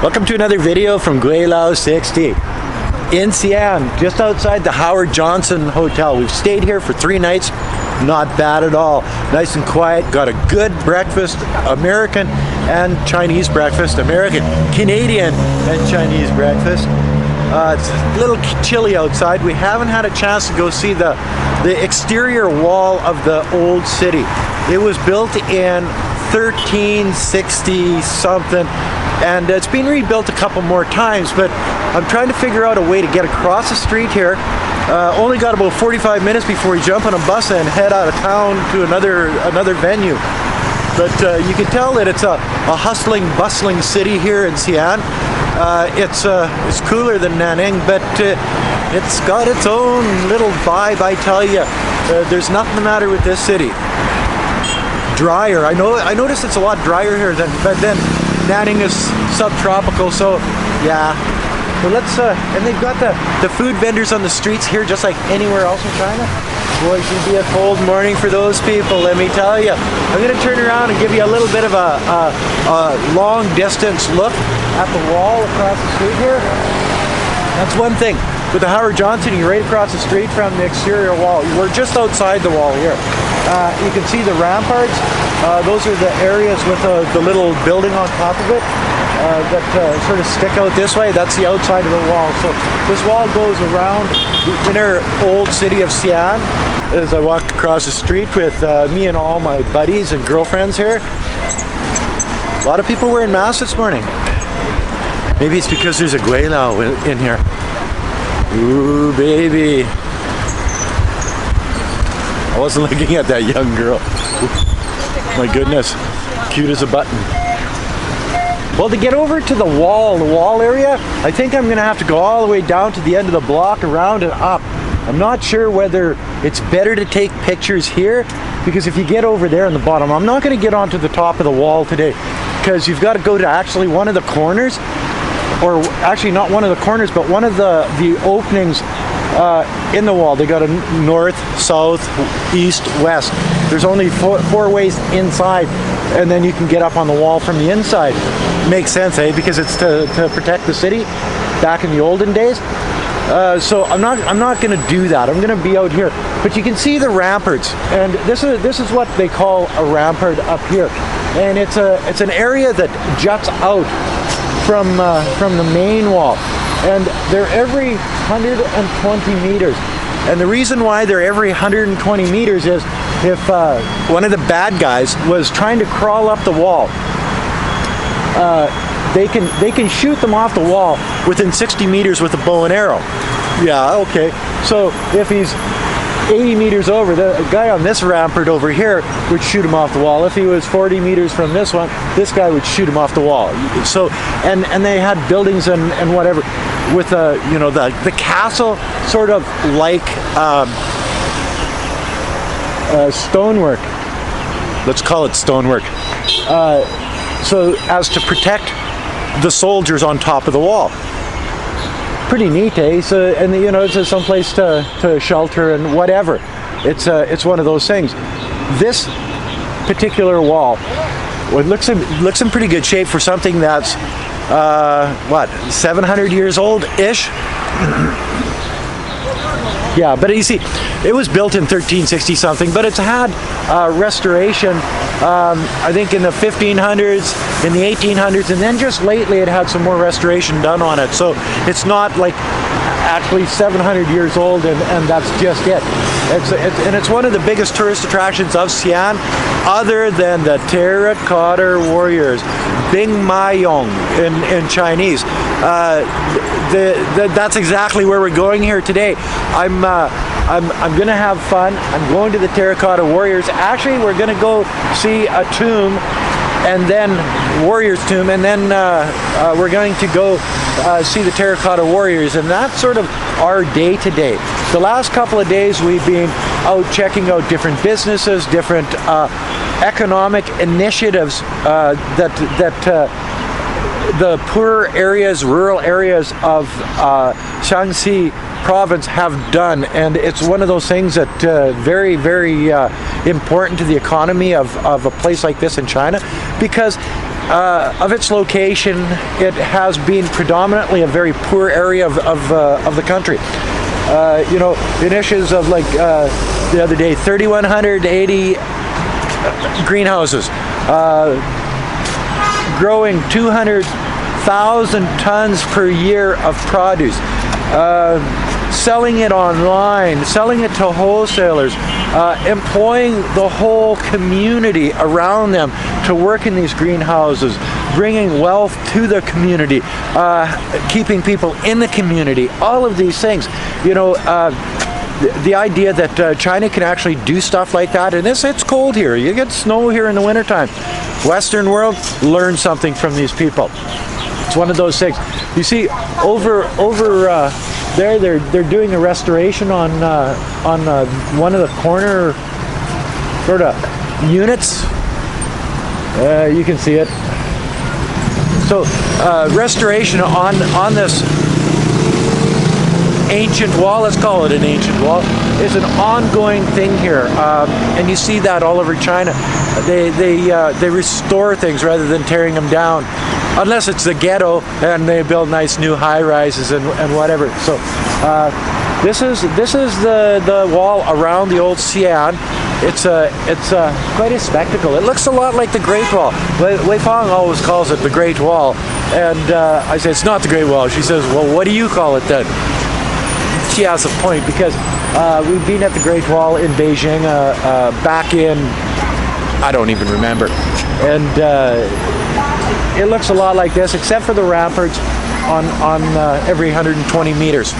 Welcome to another video from Gweilo 60 in Xi'an, just outside the Howard Johnson Hotel. We've stayed here for 3 nights, not bad at all. Nice and quiet, got a good breakfast, American and Chinese breakfast, American, Canadian and Chinese breakfast. It's a little chilly outside. We haven't had a chance to go see the exterior wall of the old city. It was built in 1360 something, and it's been rebuilt a couple more times, but I'm trying to figure out a way to get across the street here. Only got about 45 minutes before we jump on a bus and head out of town to another venue. But you can tell that it's a hustling, bustling city here in Xi'an. It's cooler than Nanning, but it's got its own little vibe, I tell you. There's nothing the matter with this city. Drier. I noticed it's a lot drier here but then Nanning is subtropical, so yeah. But let's and they've got the food vendors on the streets here just like anywhere else in China. Boy, it should be a cold morning for those people, let me tell you. I'm going to turn around and give you a little bit of a long distance look at the wall across the street here. That's one thing. With the Howard Johnson, you're right across the street from the exterior wall. We're just outside the wall here. You can see the ramparts. Those are the areas with the little building on top of it that sort of stick out this way. That's the outside of the wall. So this wall goes around the inner old city of Xi'an. As I walk across the street with me and all my buddies and girlfriends here, a lot of people wearing masks this morning. Maybe it's because there's a Gweilo in here. Ooh, baby. I wasn't looking at that young girl. My goodness, cute as a button. Well, to get over to the wall area, I think I'm gonna have to go all the way down to the end of the block, around and up. I'm not sure whether it's better to take pictures here, because if you get over there in the bottom, I'm not gonna get onto the top of the wall today, because you've got to go to actually one of the corners, or actually not one of the corners, but one of the openings in the wall. They got a north, south, east, west. There's only four ways inside, and then you can get up on the wall from the inside. Makes sense, eh? Because it's to protect the city back in the olden days. So I'm not going to do that. I'm going to be out here. But you can see the ramparts, and this is what they call a rampart up here, and it's an area that juts out from the main wall, and they're every 120 meters. And the reason why they're every 120 meters is if one of the bad guys was trying to crawl up the wall, they can shoot them off the wall within 60 meters with a bow and arrow. Yeah, okay. So if he's 80 meters over, the guy on this rampart over here would shoot him off the wall. If he was 40 meters from this one, this guy would shoot him off the wall. So, and they had buildings and whatever with the castle sort of like stonework. Let's call it stonework. So as to protect the soldiers on top of the wall. Pretty neat, eh? So, and it's someplace to shelter and whatever. It's one of those things. This particular wall, well, it looks in pretty good shape for something that's 700 years old ish. Yeah, but you see, it was built in 1360 something, but it's had restoration, I think in the 1500s, in the 1800s, and then just lately it had some more restoration done on it. So it's not like actually 700 years old and that's just it. It's one of the biggest tourist attractions of Xi'an, other than the Terracotta Warriors, Bing Mayong in Chinese. That's exactly where we're going here today. I'm gonna have fun. I'm going to the Terracotta Warriors. Actually, we're gonna go see a tomb, and then Warriors tomb, and then we're going to go see the Terracotta Warriors, and that's sort of our day today. The last couple of days we've been out checking out different businesses, different economic initiatives that the poorer areas, rural areas of Shaanxi province have done, and it's one of those things that very, very important to the economy of a place like this in China, because of its location, it has been predominantly a very poor area of the country. You know, in issues of like the other day, 3,180 greenhouses, growing 200,000 tons per year of produce, selling it online, selling it to wholesalers, employing the whole community around them to work in these greenhouses, bringing wealth to the community, keeping people in the community, all of these things. You know, the idea that China can actually do stuff like that, and it's cold here. You get snow here in the wintertime. Western world, learn something from these people. It's one of those things. You see, over there, they're doing a restoration on one of the corner sort of units. You can see it. So restoration on this ancient wall, let's call it an ancient wall, is an ongoing thing here, and you see that all over China. They restore things rather than tearing them down, unless it's the ghetto and they build nice new high-rises and whatever. So this is the wall around the old Xi'an. It's quite a spectacle. It looks a lot like the Great Wall. Wei Fang always calls it the Great Wall, and I say it's not the Great Wall. She says, well, what do you call it then? She has a point, because we've been at the Great Wall in Beijing back in, I don't even remember, and it looks a lot like this, except for the ramparts on every 120 meters.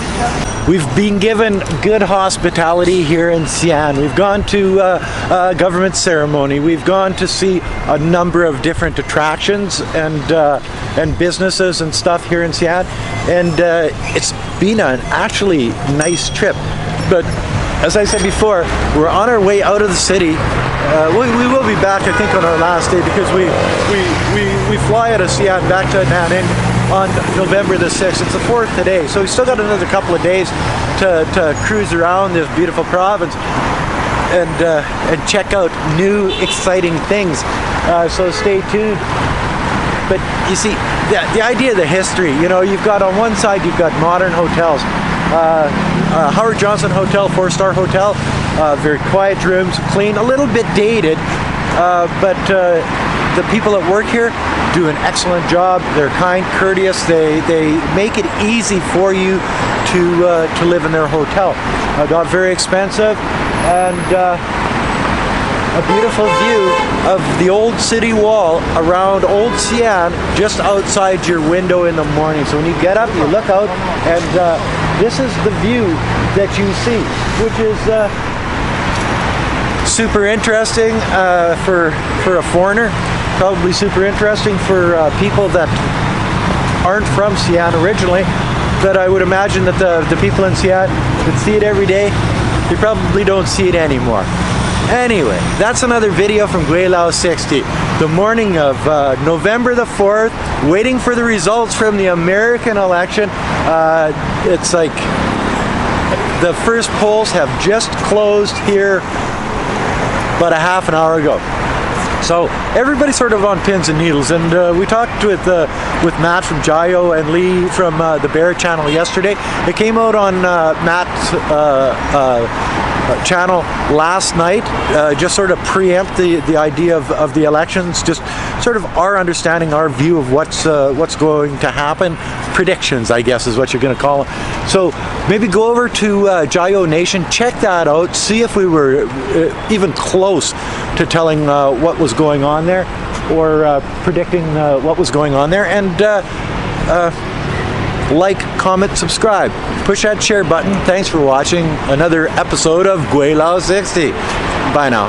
We've been given good hospitality here in Xi'an. We've gone to a government ceremony. We've gone to see a number of different attractions and businesses and stuff here in Xi'an, and it's been an actually nice trip. But as I said before, we're on our way out of the city. We will be back, I think, on our last day, because we fly out of Xi'an back to Nanning on November the 6th. It's the 4th today, so we still got another couple of days to cruise around this beautiful province and check out new exciting things. So stay tuned. But you see, the idea of the history, you know, you've got on one side, you've got modern hotels. Howard Johnson Hotel, 4-star hotel, very quiet rooms, clean, a little bit dated, but the people that work here do an excellent job. They're kind, courteous. They make it easy for you to live in their hotel. Not very expensive, and a beautiful view of the old city wall around old Xi'an just outside your window in the morning. So when you get up, you look out, and this is the view that you see, which is super interesting for a foreigner, probably super interesting for people that aren't from Xi'an originally, but I would imagine that the people in Xi'an that see it every day, they probably don't see it anymore. Anyway, that's another video from Gweilo 60. The morning of November the 4th, waiting for the results from the American election. It's like the first polls have just closed here about a half an hour ago. So everybody's sort of on pins and needles, and we talked with Matt from Gweilo and Lee from the Bear channel yesterday. It came out on Matt's channel last night, just sort of preempt the idea of the elections, just sort of our understanding, our view of what's going to happen, predictions, I guess is what you're going to call them. So maybe go over to Gweilo Nation, check that out, see if we were even close to telling what was going on there, or predicting what was going on there, and like, comment, subscribe, push that share button. Thanks for watching another episode of Gweilo 60. Bye now.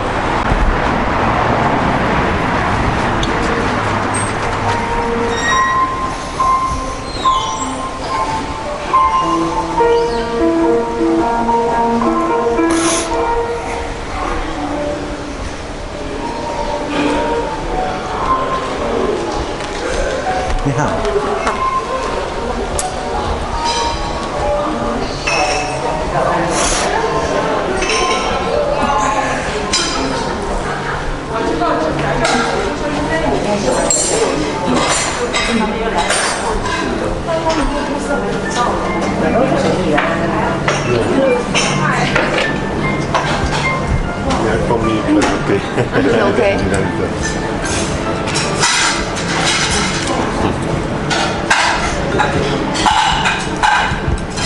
Yeah. Thank you. Yeah, for me, it was okay. Okay.